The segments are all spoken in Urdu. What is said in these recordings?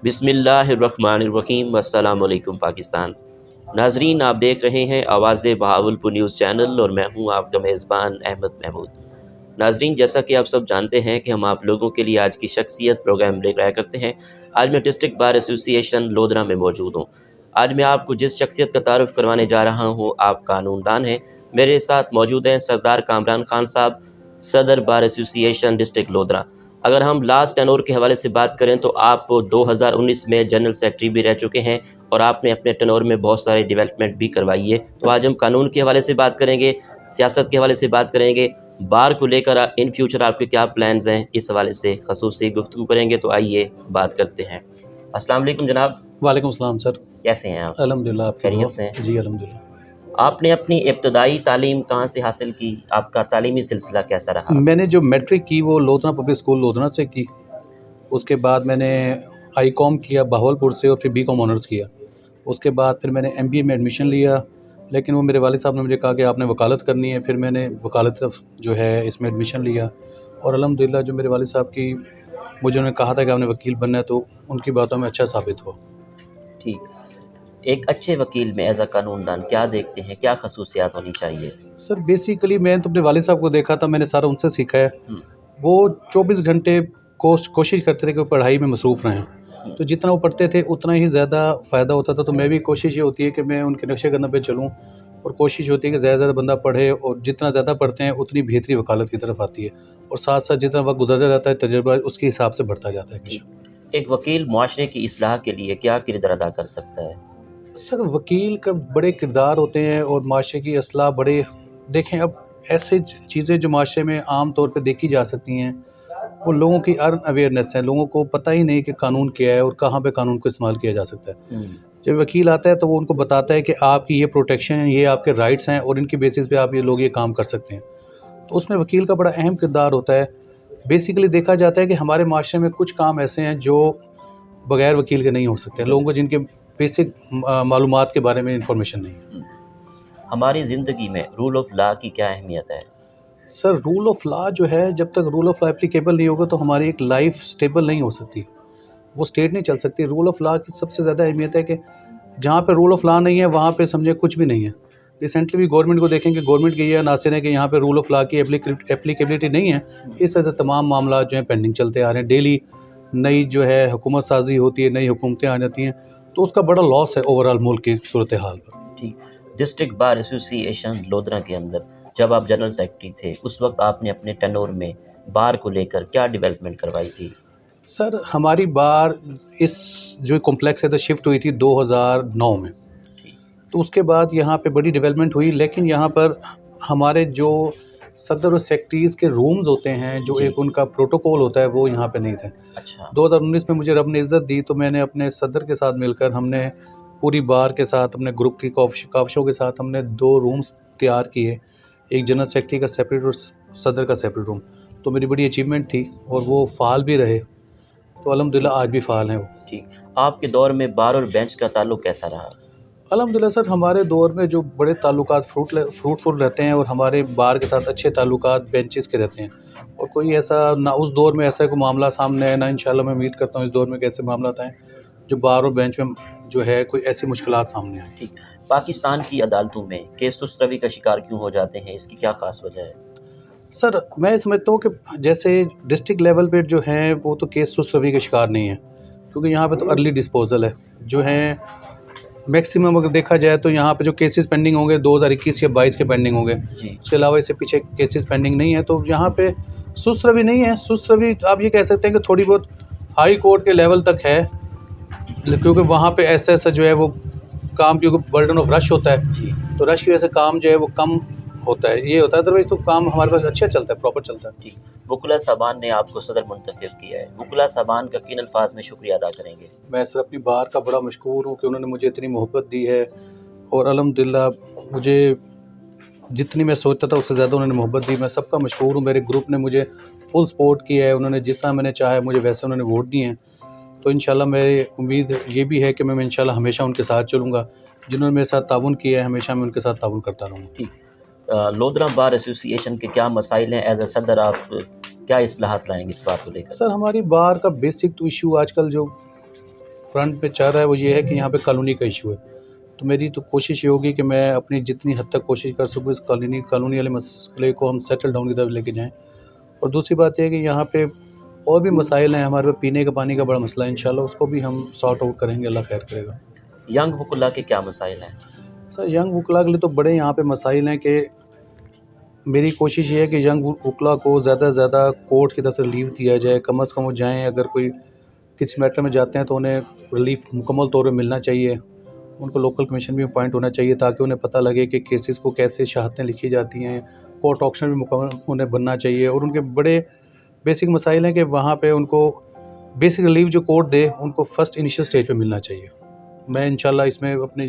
بسم اللہ الرحمن الرحیم، السلام علیکم پاکستان۔ ناظرین، آپ دیکھ رہے ہیں آواز بہاولپور نیوز چینل اور میں ہوں آپ کا میزبان احمد محمود۔ ناظرین، جیسا کہ آپ سب جانتے ہیں کہ ہم آپ لوگوں کے لیے آج کی شخصیت پروگرام لے کر کرتے ہیں۔ آج میں ڈسٹرکٹ بار ایسوسی ایشن لودھرا میں موجود ہوں۔ آج میں آپ کو جس شخصیت کا تعارف کروانے جا رہا ہوں آپ قانون دان ہیں۔ میرے ساتھ موجود ہیں سردار کامران خان صاحب، صدر بار ایسوسی ایشن ڈسٹرکٹ لودھرا۔ اگر ہم لاسٹ ٹینور کے حوالے سے بات کریں تو آپ 2019 میں جنرل سیکرٹری بھی رہ چکے ہیں اور آپ نے اپنے ٹینور میں بہت سارے ڈیولپمنٹ بھی کروائی ہے۔ تو آج ہم قانون کے حوالے سے بات کریں گے، سیاست کے حوالے سے بات کریں گے، بار کو لے کر ان فیوچر آپ کے کیا پلانز ہیں، اس حوالے سے خصوصی گفتگو کریں گے۔ تو آئیے بات کرتے ہیں۔ السلام علیکم جناب۔ وعلیکم السلام سر۔ کیسے ہیں آپ؟ الحمدللہ، آپ خیریت سے ہیں؟ جی الحمدللہ۔ آپ نے اپنی ابتدائی تعلیم کہاں سے حاصل کی؟ آپ کا تعلیمی سلسلہ کیسا رہا؟ میں نے جو میٹرک کی وہ لودھرا پبلک اسکول لودھرا سے کی۔ اس کے بعد میں نے آئی کام کیا بہاولپور سے اور پھر بی کام آنرس کیا۔ اس کے بعد پھر میں نے ایم بی اے میں ایڈمیشن لیا، لیکن وہ میرے والد صاحب نے مجھے کہا کہ آپ نے وکالت کرنی ہے۔ پھر میں نے وکالت طرف جو ہے اس میں ایڈمیشن لیا اور الحمدللہ جو میرے والد صاحب کی مجھے انہوں نے کہا تھا کہ آپ نے وکیل بننا ہے تو ان کی باتوں میں اچھا ثابت ہوا۔ ٹھیک۔ ایک اچھے وکیل میں ایز اے قانون دان کیا دیکھتے ہیں، کیا خصوصیات ہونی چاہیے؟ سر بیسیکلی میں تو اپنے والد صاحب کو دیکھا تھا، میں نے سارا ان سے سیکھا ہے۔ وہ 24 گھنٹے کوشش کرتے تھے کہ وہ پڑھائی میں مصروف رہیں، تو جتنا وہ پڑھتے تھے اتنا ہی زیادہ فائدہ ہوتا تھا۔ تو میں بھی کوشش یہ ہوتی ہے کہ میں ان کے نقش قدم پہ چلوں، اور کوشش ہوتی ہے کہ زیادہ بندہ پڑھے، اور جتنا زیادہ پڑھتے ہیں اتنی بہتری وکالت کی طرف آتی ہے، اور ساتھ ساتھ جتنا وقت گزرتا جاتا ہے تجربہ اس کے حساب سے بڑھتا جاتا ہے۔ ایک وکیل معاشرے کی اصلاح کے لیے کیا کردار ادا کر سکتا ہے؟ سر وکیل کا بڑے کردار ہوتے ہیں اور معاشرے کی اصلاح بڑے، دیکھیں اب ایسے چیزیں جو معاشرے میں عام طور پہ دیکھی جا سکتی ہیں، وہ لوگوں کی ان اویئرنیس ہے، لوگوں کو پتہ ہی نہیں کہ قانون کیا ہے اور کہاں پہ قانون کو استعمال کیا جا سکتا ہے۔ جب وکیل آتا ہے تو وہ ان کو بتاتا ہے کہ آپ کی یہ پروٹیکشن ہے، یہ آپ کے رائٹس ہیں، اور ان کی بیسس پہ آپ یہ لوگ یہ کام کر سکتے ہیں۔ تو اس میں وکیل کا بڑا اہم کردار ہوتا ہے۔ بیسیکلی دیکھا جاتا ہے کہ ہمارے معاشرے میں کچھ کام ایسے ہیں جو بغیر وکیل کے نہیں ہو سکتے، لوگوں کو جن کے بیسک معلومات کے بارے میں انفارمیشن نہیں ہے۔ ہماری زندگی میں رول آف لا کی کیا اہمیت ہے؟ سر رول آف لا جو ہے، جب تک رول آف لا اپلیکیبل نہیں ہوگا تو ہماری ایک لائف سٹیبل نہیں ہو سکتی، وہ سٹیٹ نہیں چل سکتی۔ رول آف لا کی سب سے زیادہ اہمیت ہے کہ جہاں پہ رول آف لا نہیں ہے وہاں پہ سمجھے کچھ بھی نہیں ہے۔ ریسنٹلی بھی گورنمنٹ کو دیکھیں کہ گورنمنٹ کی یہ عناصر ہے کہ یہاں پہ رول آف لا کی اپلیکیبلٹی نہیں ہے، اس وجہ سے تمام معاملات جو ہیں پینڈنگ چلتے آ رہے ہیں۔ ڈیلی نئی جو ہے حکومت سازی ہوتی ہے، نئی حکومتیں آ جاتی ہیں، تو اس کا بڑا لاس ہے اوور آل ملک کی صورتحال پر۔ ٹھیک۔ ڈسٹرکٹ بار ایسوسی ایشن لودھرا کے اندر جب آپ جنرل سیکرٹری تھے اس وقت آپ نے اپنے ٹینور میں بار کو لے کر کیا ڈیولپمنٹ کروائی تھی؟ سر ہماری بار اس جو کمپلیکس ہے تو شفٹ ہوئی تھی 2009 میں، تو اس کے بعد یہاں پہ بڑی ڈیولپمنٹ ہوئی، لیکن یہاں پر ہمارے جو صدر اور سیکرٹریز کے رومز ہوتے ہیں، جو ایک ان کا پروٹوکول ہوتا ہے، وہ یہاں پہ نہیں تھے۔ اچھا۔ 2019 میں مجھے رب نے عزت دی تو میں نے اپنے صدر کے ساتھ مل کر، ہم نے پوری بار کے ساتھ، اپنے گروپ کی کاوشوں کے ساتھ ہم نے 2 رومز تیار کیے، ایک جنرل سیکرٹری کا سیپریٹ اور صدر کا سیپریٹ روم۔ تو میری بڑی اچیومنٹ تھی اور وہ فعال بھی رہے، تو الحمدللہ آج بھی فعال ہیں وہ۔ ٹھیک۔ آپ کے دور میں بار اور بینچ کا تعلق کیسا رہا؟ الحمدللہ سر ہمارے دور میں جو بڑے تعلقات فروٹفل رہتے ہیں، اور ہمارے بار کے ساتھ اچھے تعلقات بینچز کے رہتے ہیں، اور کوئی ایسا نہ اس دور میں ایسا کوئی معاملہ سامنے ہے، نہ انشاءاللہ میں امید کرتا ہوں اس دور میں کیسے معاملات آئیں جو بار اور بینچ میں جو ہے کوئی ایسی مشکلات سامنے آئیں۔ ٹھیک۔ پاکستان کی عدالتوں میں کیس سست روی کا شکار کیوں ہو جاتے ہیں، اس کی کیا خاص وجہ ہے؟ سر میں سمجھتا ہوں کہ جیسے ڈسٹرکٹ لیول پہ جو ہیں وہ تو کیس سست روی کے شکار نہیں ہیں، کیونکہ یہاں پہ تو ارلی ڈسپوزل ہے، جو ہیں میکسیمم اگر دیکھا جائے تو یہاں پہ جو کیسز پینڈنگ ہوں گے 2021 یا 22 کے پینڈنگ ہوں گے، اس کے علاوہ اس سے پیچھے کیسز پینڈنگ نہیں ہیں۔ تو یہاں پہ سست روی نہیں ہے۔ سست روی آپ یہ کہہ سکتے ہیں کہ تھوڑی بہت ہائی کورٹ کے لیول تک ہے، کیونکہ وہاں پہ ایسا جو ہے وہ کام، کیونکہ برڈن آف رش ہوتا ہے، تو رش کی وجہ سے کام جو ہے وہ کم ہوتا ہے، یہ ہوتا ہے۔ ادروائز تو کام ہمارے پاس اچھا چلتا ہے، پراپر چلتا ہے۔ ٹھیک۔ وکلا صاحبان نے آپ کو صدر منتخب کیا ہے، وکلا صاحبان کا کن الفاظ میں شکریہ ادا کریں گے؟ میں سر اپنی بار کا بڑا مشکور ہوں کہ انہوں نے مجھے اتنی محبت دی ہے، اور الحمدللہ مجھے جتنی میں سوچتا تھا اس سے زیادہ انہوں نے محبت دی۔ میں سب کا مشکور ہوں۔ میرے گروپ نے مجھے فل سپورٹ کیا ہے، انہوں نے جس طرح میں نے چاہا ہے مجھے ویسے انہوں نے ووٹ دیے ہیں۔ تو انشاءاللہ میری امید یہ بھی ہے کہ میں انشاءاللہ ہمیشہ ان کے ساتھ چلوں گا، جنہوں نے میرے ساتھ تعاون کیا ہے، ہمیشہ میں ان کے ساتھ تعاون کرتا رہوں گا۔ ٹھیک۔ لودھرا بار ایسوسی ایشن کے کیا مسائل ہیں، ایز اے صدر آپ کیا اصلاحات لائیں گے اس بات کو لے کر؟ سر ہماری بار کا بیسک تو ایشو آج کل جو فرنٹ پہ چل رہا ہے وہ یہ ہے کہ یہاں پہ کالونی کا ایشو ہے. تو میری تو کوشش یہ ہوگی کہ میں اپنی جتنی حد تک کوشش کر سکوں اس کالونی والے مسئلے کو ہم سیٹل ڈاؤن کی طرف لے کے جائیں. اور دوسری بات یہ ہے کہ یہاں پہ اور بھی مسائل ہیں ہمارے پہ. پینے کا پانی کا بڑا مسئلہ ہے, انشاءاللہ اس کو بھی ہم سارٹ آؤٹ کریں گے, اللہ خیر کرے گا. ینگ وکلا کے کیا مسائل ہیں؟ سر ینگ وکلا کے لیے تو بڑے یہاں پہ مسائل ہیں کہ میری کوشش یہ ہے کہ ینگ وکلا کو زیادہ سے زیادہ کورٹ کی طرف سے ریلیف دیا جائے. کم از کم وہ جائیں, اگر کوئی کسی میٹر میں جاتے ہیں تو انہیں ریلیف مکمل طور پہ ملنا چاہیے. ان کو لوکل کمیشن بھی اپوائنٹ ہونا چاہیے تاکہ انہیں پتہ لگے کہ کیسز کو کیسے شہادتیں لکھی جاتی ہیں. کورٹ آپشن بھی مکمل انہیں بننا چاہیے. اور ان کے بڑے بیسک مسائل ہیں کہ وہاں پہ ان کو بیسک ریلیف جو کورٹ دے ان کو فرسٹ انیشل سٹیج پہ ملنا چاہیے. میں انشاءاللہ اس میں اپنے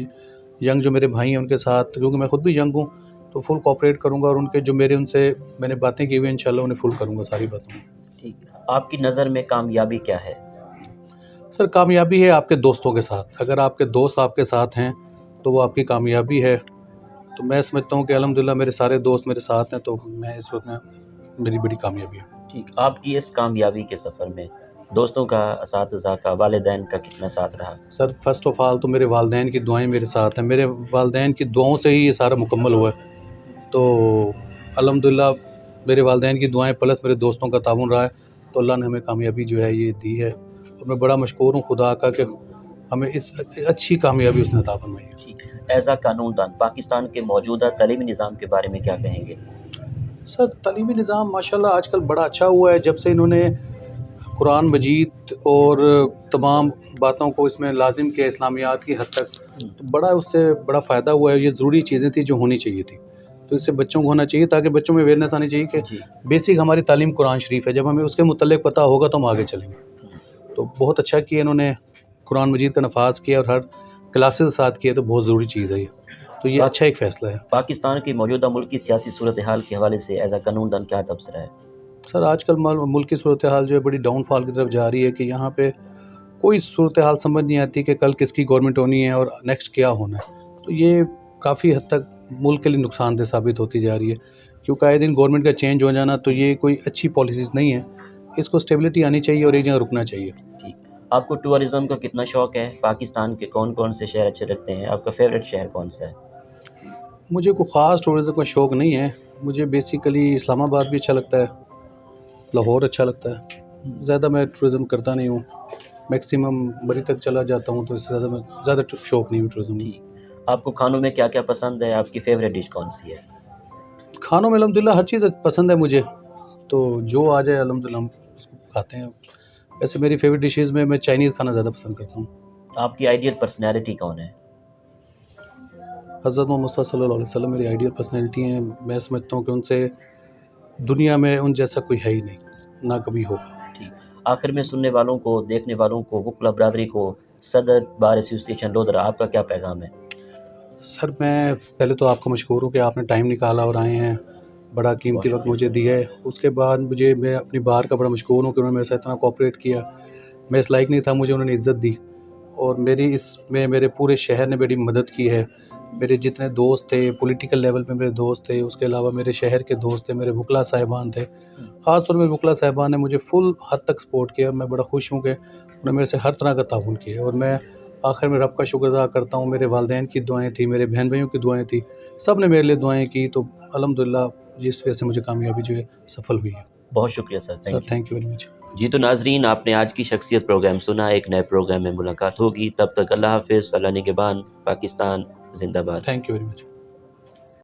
ینگ جو میرے بھائی ہیں ان کے ساتھ, کیونکہ میں خود بھی ینگ ہوں, تو فل کوآپریٹ کروں گا. اور ان کے جو میرے ان سے میں نے باتیں کی ہوئی ہیں انشاءاللہ انہیں فل کروں گا ساری باتوں. ٹھیک ہے, آپ کی نظر میں کامیابی کیا ہے؟ سر کامیابی ہے آپ کے دوستوں کے ساتھ. اگر آپ کے دوست آپ کے ساتھ ہیں تو وہ آپ کی کامیابی ہے. تو میں سمجھتا ہوں کہ الحمدللہ میرے سارے دوست میرے ساتھ ہیں, تو میں اس وقت میں میری بڑی کامیابی ہے. ٹھیک, آپ کی اس کامیابی کے سفر میں دوستوں کا, اساتذہ کا, والدین کا کتنا ساتھ رہا؟ سر فرسٹ آف آل تو میرے والدین کی دعائیں میرے ساتھ ہیں. میرے والدین کی دعاؤں سے ہی یہ سارا مکمل ہوا ہے. تو الحمدللہ میرے والدین کی دعائیں پلس میرے دوستوں کا تعاون رہا ہے, تو اللہ نے ہمیں کامیابی جو ہے یہ دی ہے. اور میں بڑا مشکور ہوں خدا کا کہ ہمیں اس اچھی کامیابی اس نے عطا فرمائی ہے. ٹھیک, ایز اے قانون دان پاکستان کے موجودہ تعلیمی نظام کے بارے میں کیا کہیں گے؟ سر تعلیمی نظام ماشاءاللہ آج کل بڑا اچھا ہوا ہے. جب سے انہوں نے قرآن مجید اور تمام باتوں کو اس میں لازم کیا اسلامیات کی حد تک, تو بڑا اس سے بڑا فائدہ ہوا ہے. یہ ضروری چیزیں تھیں جو ہونی چاہیے تھی, تو اس سے بچوں کو ہونا چاہیے تاکہ بچوں میں اویئرنیس آنی چاہیے کہ بیسک ہماری تعلیم قرآن شریف ہے. جب ہمیں اس کے متعلق پتہ ہوگا تو ہم آگے چلیں گے. تو بہت اچھا کیا انہوں نے, قرآن مجید کا نفاذ کیا اور ہر کلاسز ساتھ کیا, تو بہت ضروری چیز ہے یہ. تو یہ اچھا ایک فیصلہ ہے. پاکستان کی موجودہ ملکی سیاسی صورتحال کے حوالے سے ایز اے قانون دان کیا تبصرہ ہے؟ سر آج کل ملک کی صورتحال جو ہے بڑی ڈاؤن فال کی طرف جا رہی ہے کہ یہاں پہ کوئی صورتحال سمجھ نہیں آتی کہ کل کس کی گورنمنٹ ہونی ہے اور نیکسٹ کیا ہونا ہے. تو یہ کافی حد تک ملک کے لیے نقصان دہ ثابت ہوتی جا رہی ہے, کیونکہ آئے دن گورنمنٹ کا چینج ہو جانا تو یہ کوئی اچھی پالیسیز نہیں ہے. اس کو اسٹیبلٹی آنی چاہیے اور ایک جگہ رکنا چاہیے. ٹھیک, آپ کو ٹورزم کا کتنا شوق ہے؟ پاکستان کے کون کون سے شہر اچھے لگتے ہیں؟ آپ کا فیوریٹ شہر کون سا ہے؟ مجھے کوئی خاص ٹورزم کا شوق نہیں ہے. مجھے بیسیکلی اسلام آباد بھی اچھا لگتا ہے, لاہور اچھا لگتا ہے. زیادہ میں ٹورزم کرتا نہیں ہوں, میکسیمم بری تک چلا جاتا ہوں, تو اس سے زیادہ میں زیادہ شوق نہیں ہے ٹورزم. ٹھیک, آپ کو کھانوں میں کیا کیا پسند ہے؟ آپ کی فیوریٹ ڈش کون سی ہے؟ کھانوں میں الحمدللہ ہر چیز پسند ہے مجھے, تو جو آ جائے الحمدللہ ہم اس کو کھاتے ہیں. ویسے میری فیوریٹ ڈشز میں چائنیز کھانا زیادہ پسند کرتا ہوں. آپ کی آئیڈیل پرسنالٹی کون ہے؟ حضرت محمد مصطفیٰ صلی اللہ علیہ وسلم میری آئیڈیل پرسنالٹی ہیں. میں سمجھتا ہوں کہ ان سے دنیا میں ان جیسا کوئی ہے ہی نہیں, نہ کبھی ہوگا. ٹھیک, آخر میں سننے والوں کو, دیکھنے والوں کو, وکلا برادری کو, صدر بار ایسوسیشن لودھرا, آپ کا کیا پیغام ہے؟ سر میں پہلے تو آپ کو مشکور ہوں کہ آپ نے ٹائم نکالا اور آئے ہیں, بڑا قیمتی وقت مجھے دیا ہے. اس کے بعد میں اپنی بار کا بڑا مشکور ہوں کہ انہوں نے میرے ساتھ اتنا کوآپریٹ کیا. میں اس لائق نہیں تھا, مجھے انہوں نے عزت دی, اور میری اس میں میرے پورے شہر نے میری مدد کی ہے. میرے جتنے دوست تھے پولیٹیکل لیول پہ میرے دوست تھے, اس کے علاوہ میرے شہر کے دوست تھے, میرے وکلا صاحبان تھے. خاص طور پہ وکلا صاحبان نے مجھے فل حد تک سپورٹ کیا, اور میں بڑا خوش ہوں کہ انہوں نے میرے سے ہر طرح کا تعاون کیا. اور میں آخر میں رب کا شکر ادا کرتا ہوں. میرے والدین کی دعائیں تھیں, میرے بہن بھائیوں کی دعائیں تھیں, سب نے میرے لیے دعائیں کی, تو الحمدللہ جس وجہ سے مجھے کامیابی جو ہے سفل ہوئی ہے. بہت شکریہ سر, تھینک یو ویری مچ. جی تو ناظرین, آپ نے آج کی شخصیت پروگرام سنا. ایک نئے پروگرام میں ملاقات ہوگی, تب تک اللہ حافظ. اللہ نگہبان. پاکستان زندہ باد. Thank you very much.